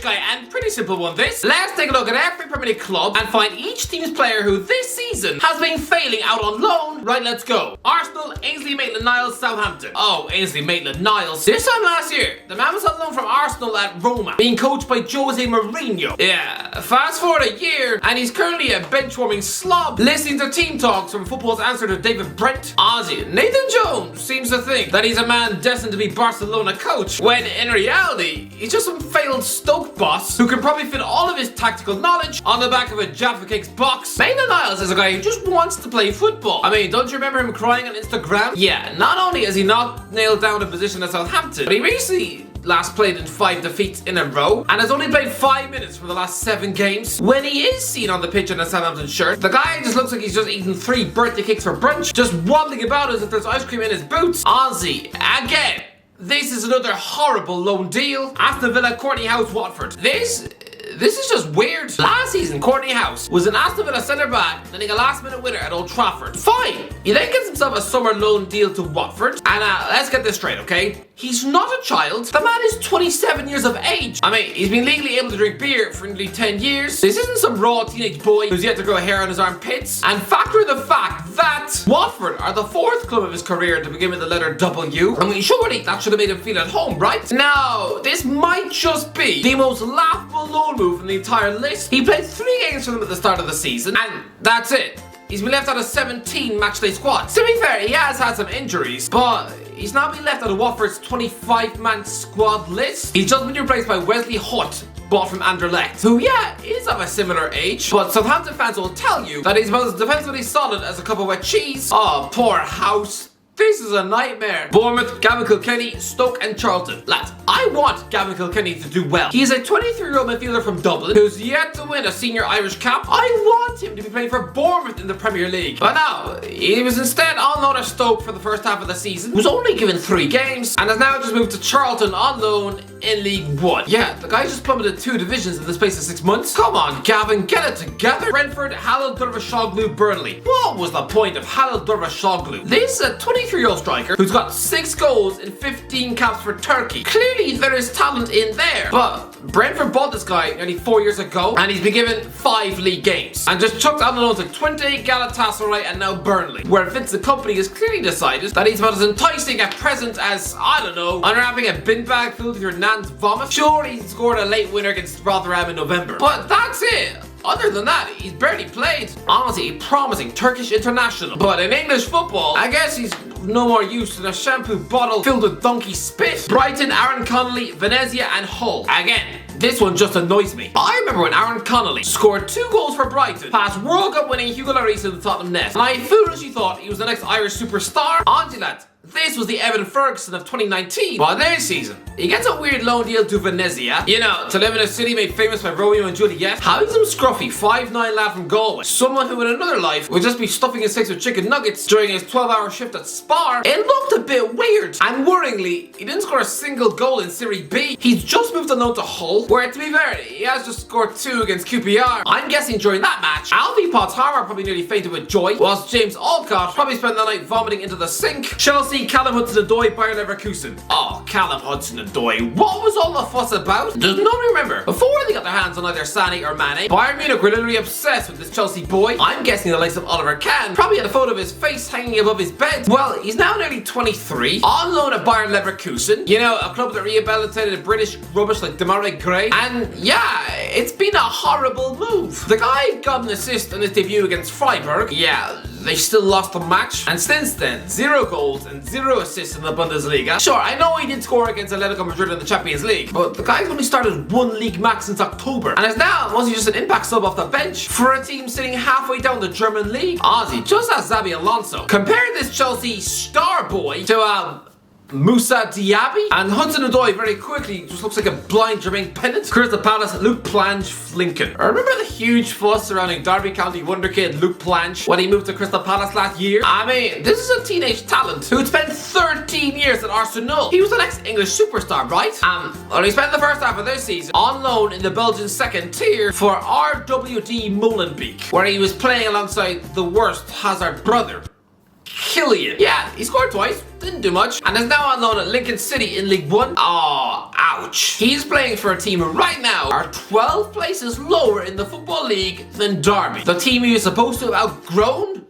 Guy, and pretty simple one this. Let's take a look at every Premier League club and find each team's player who this season has been failing out on loan. Right, let's go. Arsenal, Ainsley Maitland-Niles, Southampton. Oh, Ainsley Maitland-Niles. This time last year, the man was on loan from Arsenal at Roma, being coached by Jose Mourinho. Yeah, fast forward a year, and he's currently a bench-warming slob, listening to team talks from football's answer to David Brent. Ozzy, Nathan Jones seems to think that he's a man destined to be Barcelona coach, when in reality, he's just some failed Stoke boss who can probably fit all of his tactical knowledge on the back of a Jaffa Cakes box. Maitland-Niles is a guy who just wants to play football. I mean, don't you remember him crying on Instagram? Yeah, not only has he not nailed down a position at Southampton, but he recently last played in 5 defeats in a row and has only played 5 minutes for the last 7 games. When he is seen on the pitch in a Southampton shirt, the guy just looks like he's just eaten 3 birthday cakes for brunch, just waddling about as if there's ice cream in his boots. Ozzy, again, this is another horrible loan deal. Aston Villa, Courtney House, Watford. This is just weird. Last season, Courtney House was an Aston Villa centre-back, landing a last-minute winner at Old Trafford. Fine. He then gets himself a summer loan deal to Watford. And let's get this straight, okay? He's not a child. The man is 27 years of age. I mean, he's been legally able to drink beer for nearly 10 years. This isn't some raw teenage boy who's yet to grow hair on his armpits. And factor in the fact that Watford are the 4th club of his career to begin with the letter W. I mean, surely that should have made him feel at home, right? Now, this might just be the most laughable loan move in the entire list. He played 3 games for them at the start of the season, and that's it. He's been left out of 17 matchday squads. To be fair, he has had some injuries, but he's not been left out of Watford's 25-man squad list. He's just been replaced by Wesley Hutt, bought from Anderlecht, who, yeah, is of a similar age, but Southampton fans will tell you that he's about as defensively solid as a cup of wet cheese. Oh, poor House. This is a nightmare. Bournemouth, Gavin Kilkenny, Stoke and Charlton. Lads, I want Gavin Kilkenny to do well. He is a 23-year-old midfielder from Dublin who's yet to win a senior Irish cap. I want him to be playing for Bournemouth in the Premier League. But no, he was instead on loan at Stoke for the first half of the season, was only given 3 games, and has now just moved to Charlton on loan in League 1. Yeah, the guy just plummeted 2 divisions in the space of 6 months. Come on, Gavin, get it together. Brentford, Halil Durvashoglu, Burnley. What was the point of Halil Durvashoglu? This is a 23-year-old striker who's got 6 goals in 15 caps for Turkey. Clearly there is talent in there, but Brentford bought this guy nearly 4 years ago, and he's been given 5 league games and just chucked out on loans like Twente, Galatasaray and now Burnley, where Vincent Kompany has clearly decided that he's about as enticing at present as, I don't know, unwrapping a bin bag filled with your nan's vomit. Sure, he scored a late winner against Rotherham in November, but that's it. Other than that, he's barely played. Honestly, a promising Turkish international. But in English football, I guess he's no more use than a shampoo bottle filled with donkey spit. Brighton, Aaron Connolly, Venezia and Hull. Again, this one just annoys me. I remember when Aaron Connolly scored 2 goals for Brighton past World Cup winning Hugo Lloris in the Tottenham net, and I foolishly thought he was the next Irish superstar. Auntie lads, this was the Evan Ferguson of 2019. But this season, he gets a weird loan deal to Venezia. You know, to live in a city made famous by Romeo and Juliet. How is some scruffy 5'9" lad from Galway, someone who in another life would just be stuffing his face with chicken nuggets during his 12-hour shift at Spar? It looked a bit weird. And worryingly, he didn't score a single goal in Serie B. He's just moved on loan to Hull, where to be fair, he has just scored 2 against QPR. I'm guessing during that match, Alfie Potts-Harmer probably nearly fainted with joy, whilst James Alcott probably spent the night vomiting into the sink. Chelsea, Callum Hudson-Odoi, Bayern Leverkusen. Oh, Callum Hudson-Odoi. What was all the fuss about? Does nobody remember? Before they got their hands on either Sané or Mane, Bayern Munich were literally obsessed with this Chelsea boy. I'm guessing the likes of Oliver Kahn probably had a photo of his face hanging above his bed. Well, he's now nearly 23, on loan at Bayern Leverkusen. You know, a club that rehabilitated British rubbish like Demarai Gray. And yeah, it's been a horrible move. The guy got an assist on his debut against Freiburg. Yeah, they still lost the match, and since then, 0 goals and 0 assists in the Bundesliga. Sure, I know he did score against Atletico Madrid in the Champions League, but the guy's only started 1 league match since October, and is now mostly just an impact sub off the bench for a team sitting halfway down the German league. Ozzy, just as Xabi Alonso. Compare this Chelsea star boy to Moussa Diaby, and Hudson-Odoi very quickly just looks like a blind Jermaine Pennant. Crystal Palace, Luke Plange, Flinken. I remember the huge fuss surrounding Derby County wonder kid Luke Plange when he moved to Crystal Palace last year. I mean, this is a teenage talent who'd spent 13 years at Arsenal. He was the next English superstar, right? Well, he spent the first half of this season on loan in the Belgian second tier for RWD Molenbeek, where he was playing alongside the worst Hazard brother, Killian. Yeah, he scored twice, didn't do much, and is now on loan at Lincoln City in League One. Oh, ouch. He's playing for a team right now are 12 places lower in the Football League than Derby, the team he is supposed to have outgrown.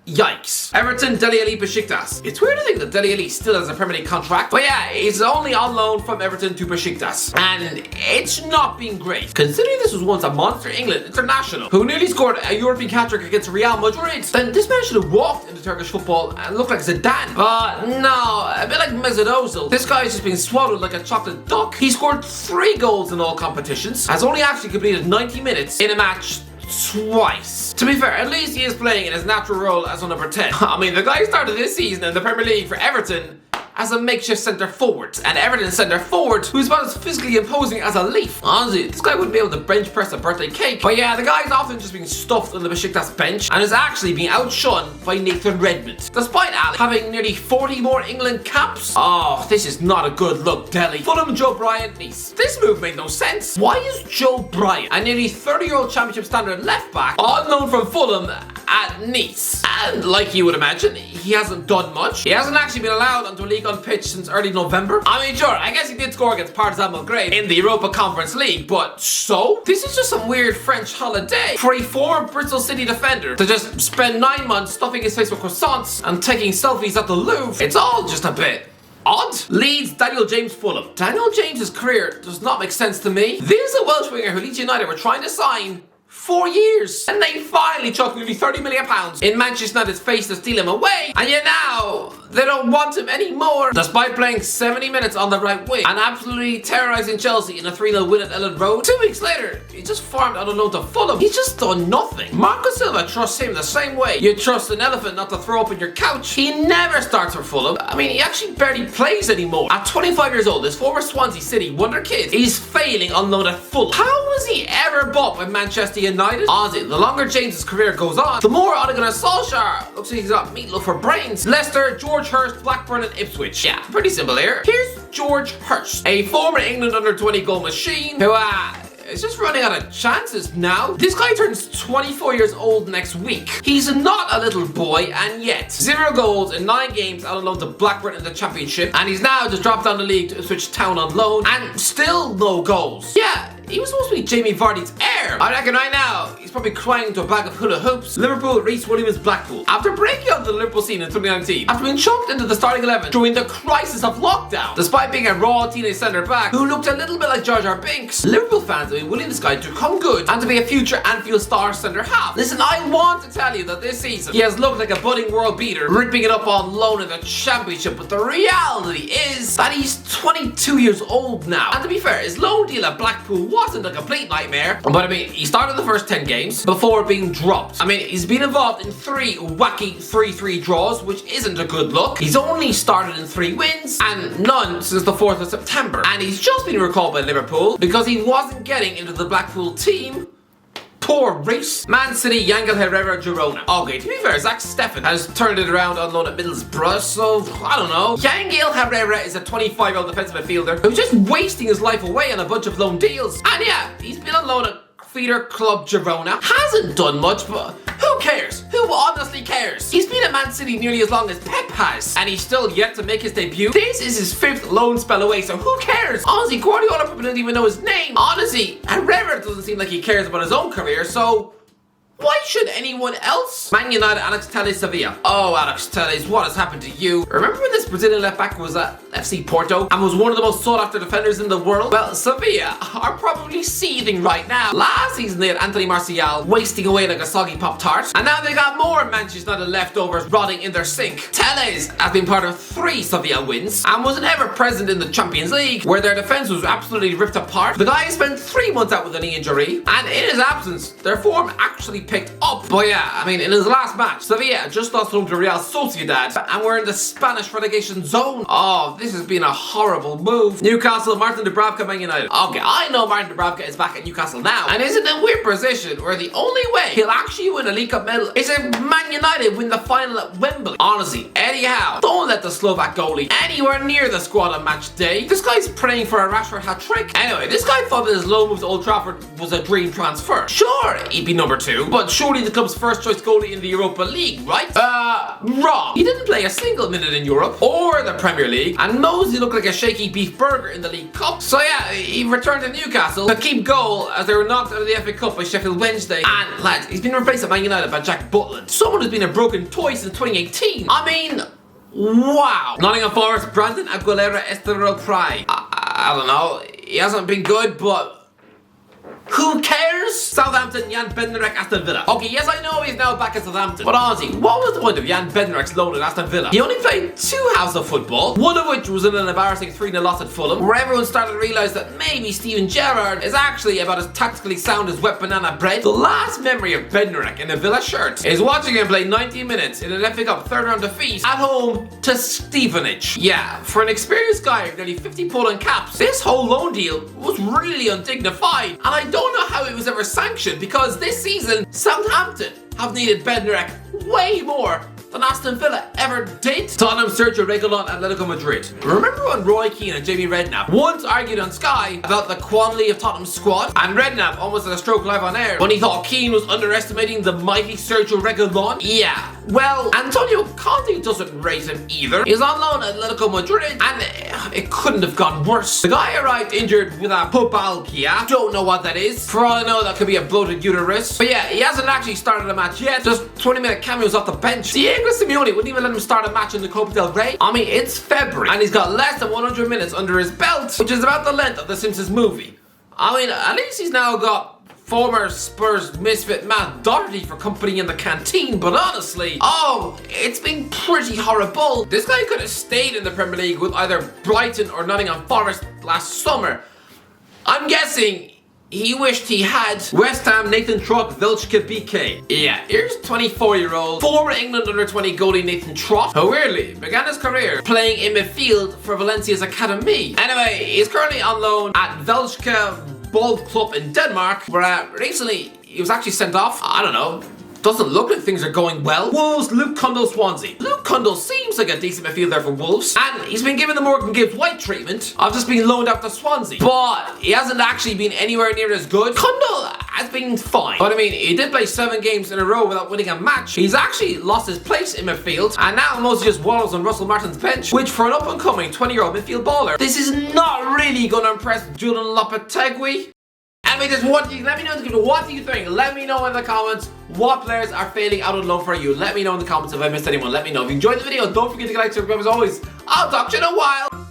Yikes. Everton, Dele Alli, Besiktas. It's weird to think that Dele Alli still has a Premier League contract, but yeah, he's only on loan from Everton to Besiktas. And it's not been great, considering this was once a monster England international who nearly scored a European hat-trick against Real Madrid. Then this man should have walked into Turkish football and looked like Zidane. But no, a bit like Mesut Ozil. This guy has just been swallowed like a chocolate duck. He scored 3 goals in all competitions, has only actually completed 90 minutes in a match twice. To be fair, at least he is playing in his natural role as a number 10. I mean, the guy started this season in the Premier League for Everton as a makeshift centre forward, and Everton centre forward who's about as physically imposing as a leaf. Honestly, this guy wouldn't be able to bench press a birthday cake. But yeah, the guy's often just being stuffed on the Besiktas bench and is actually being outshone by Nathan Redmond. Despite Alli having nearly 40 more England caps. Oh, this is not a good look, Dele. Fulham, Joe Bryant, Nice. This move made no sense. Why is Joe Bryant, a nearly 30-year-old championship standard left back, on loan from Fulham at Nice? And like you would imagine, he hasn't done much. He hasn't actually been allowed onto a league on pitch since early November. I mean, sure, I guess he did score against Partizan Belgrade in the Europa Conference League, but so? This is just some weird French holiday for a former Bristol City defender to just spend 9 months stuffing his face with croissants and taking selfies at the Louvre. It's all just a bit odd. Leeds, Daniel James, Fulham. Daniel James's career does not make sense to me. This is a Welsh winger who Leeds United were trying to sign 4 years, and they finally chucked nearly £30 million in Manchester United's face to steal him away, and yet now they don't want him anymore. Despite playing 70 minutes on the right wing and absolutely terrorising Chelsea in a 3-0 win at Ellen Road, 2 weeks later he just farmed out on loan to Fulham. He's just done nothing. Marco Silva trusts him the same way you trust an elephant not to throw up in your couch. He never starts for Fulham. I mean, he actually barely plays anymore. At 25 years old, this former Swansea City wonder kid is failing on loan at Fulham. How was he ever bought by Manchester United? Honestly, the longer James's career goes on, the more Ole Gunnar Solskjaer looks like he's got meatloaf for brains. Leicester, George Hurst, Blackburn and Ipswich. Yeah, pretty simple here. Here's George Hurst, a former England under-20 goal machine who is just running out of chances now. This guy turns 24 years old next week. He's not a little boy, and yet 0 goals in 9 games out on loan to Blackburn in the Championship, and he's now just dropped down the league to Ipswich Town on loan, and still no goals. Yeah, he was supposed to be Jamie Vardy's heir. I reckon right now, he's probably crying to a bag of hula hoops. Liverpool, Reece Williams, Blackpool. After breaking out the Liverpool scene in 2019, after being chucked into the starting 11 during the crisis of lockdown, despite being a raw teenage centre-back who looked a little bit like Jar Jar Binks, Liverpool fans have been willing this guy to come good and to be a future Anfield star centre-half. Listen, I want to tell you that this season, he has looked like a budding world beater, ripping it up on loan in the Championship, but the reality is that he's 22 years old now. And to be fair, his loan deal at Blackpool wasn't a complete nightmare, but I mean, he started the first 10 games before being dropped. I mean, he's been involved in 3 wacky 3-3 draws, which isn't a good look. He's only started in 3 wins and none since the 4th of September. And he's just been recalled by Liverpool because he wasn't getting into the Blackpool team. Poor Reece. Man City, Yangel Herrera, Girona. Okay, to be fair, Zach Steffen has turned it around on loan at Middlesbrough, so I don't know. Yangel Herrera is a 25-year-old defensive midfielder who's just wasting his life away on a bunch of loan deals. And yeah, he's been on loan at feeder club Girona. Hasn't done much, but who cares? Who honestly cares? He's been at Man City nearly as long as Pep has, and he's still yet to make his debut. This is his 5th loan spell away, so who cares? Honestly, Guardiola probably doesn't even know his name. Honestly, Herrera doesn't seem like he cares about his own career, so why should anyone else? Man United, Alex Telles, Sevilla. Oh, Alex Telles, what has happened to you? Remember when this Brazilian left back was at FC Porto and was one of the most sought after defenders in the world? Well, Sevilla are probably seething right now. Last season they had Anthony Martial wasting away like a soggy Pop-Tart, and now they got more Manchester United leftovers rotting in their sink. Telles has been part of 3 Sevilla wins and was never present in the Champions League, where their defence was absolutely ripped apart. The guy spent 3 months out with a knee injury, and in his absence, their form actually picked up. But yeah, I mean, in his last match, Sevilla just lost home to Real Sociedad and we're in the Spanish relegation zone. Oh, this has been a horrible move. Newcastle, Martin Dubravka, Man United. Okay, I know Martin Dubravka is back at Newcastle now and is in a weird position where the only way he'll actually win a League Cup medal is if Man United win the final at Wembley. Honestly, Eddie Howe, don't let the Slovak goalie anywhere near the squad on match day. This guy's praying for a Rashford hat-trick. Anyway, this guy thought that his loan move to Old Trafford was a dream transfer. Sure, he'd be number 2, but surely the club's first choice goalie in the Europa League, right? Wrong. He didn't play a single minute in Europe or the Premier League, and Mosey looked like a shaky beef burger in the League Cup. So yeah, he returned to Newcastle to keep goal as they were knocked out of the FA Cup by Sheffield Wednesday. And lads, he's been replaced at Man United by Jack Butland, someone who's been a broken toy since 2018. I mean, wow. Nottingham Forest, Brandon Aguilera Estero Cry. I don't know, he hasn't been good, but who cares? Southampton, Jan Bednarek, Aston Villa. Okay, yes, I know he's now back at Southampton, but honestly, what was the point of Jan Bednarek's loan at Aston Villa? He only played 2 halves of football, one of which was in an embarrassing 3-0 loss at Fulham, where everyone started to realise that maybe Steven Gerrard is actually about as tactically sound as wet banana bread. The last memory of Bednarek in a Villa shirt is watching him play 90 minutes in an FA Cup third round defeat at home to Stevenage. Yeah, for an experienced guy with nearly 50 Poland caps, this whole loan deal was really undignified, and I don't know how it was ever sanctioned, because this season Southampton have needed Bednarek way more than Aston Villa ever did. Tottenham Sergio Rico on Atletico Madrid. Remember when Roy Keane and Jamie Redknapp once argued on Sky about the quality of Tottenham's squad, and Redknapp almost had a stroke live on air when he thought Keane was underestimating the mighty Sergio Rico? Yeah, well, Antonio Conte doesn't rate him either. He's on loan at Atletico Madrid, and it couldn't have gone worse. The guy arrived injured with a pubalgia. Don't know what that is. For all I know, that could be a bloated uterus. But yeah, he hasn't actually started a match yet. Just 20-minute cameos off the bench. Diego Simeone wouldn't even let him start a match in the Copa del Rey. I mean, it's February, and he's got less than 100 minutes under his belt, which is about the length of the Simpsons movie. I mean, at least he's now got former Spurs misfit Matt Doherty for company in the canteen, but honestly, it's been pretty horrible. This guy could have stayed in the Premier League with either Brighton or Nottingham Forest last summer. I'm guessing he wished he had West Ham Nathan Trott Velchka BK. Yeah, here's 24-year-old former England under-20 goalie Nathan Trott, who weirdly began his career playing in midfield for Valencia's academy. Anyway, he's currently on loan at Velchka Bold Club in Denmark, where recently he was actually sent off. I don't know, doesn't look like things are going well. Wolves, Luke Cundle, Swansea. Luke Cundle seems like a decent midfielder for Wolves, and he's been given the Morgan Gibbs White treatment of just being loaned out to Swansea, but he hasn't actually been anywhere near as good. Cundle has been fine, but I mean, he did play 7 games in a row without winning a match. He's actually lost his place in midfield, and now mostly just waddles on Russell Martin's bench, which for an up-and-coming 20-year-old midfield baller, this is not really going to impress Julian Lopetegui. Anyway, let me know what do you think. Let me know in the comments what players are failing out on loan for you. Let me know in the comments if I missed anyone. Let me know. If you enjoyed the video, don't forget to like, subscribe as always. I'll talk to you in a while.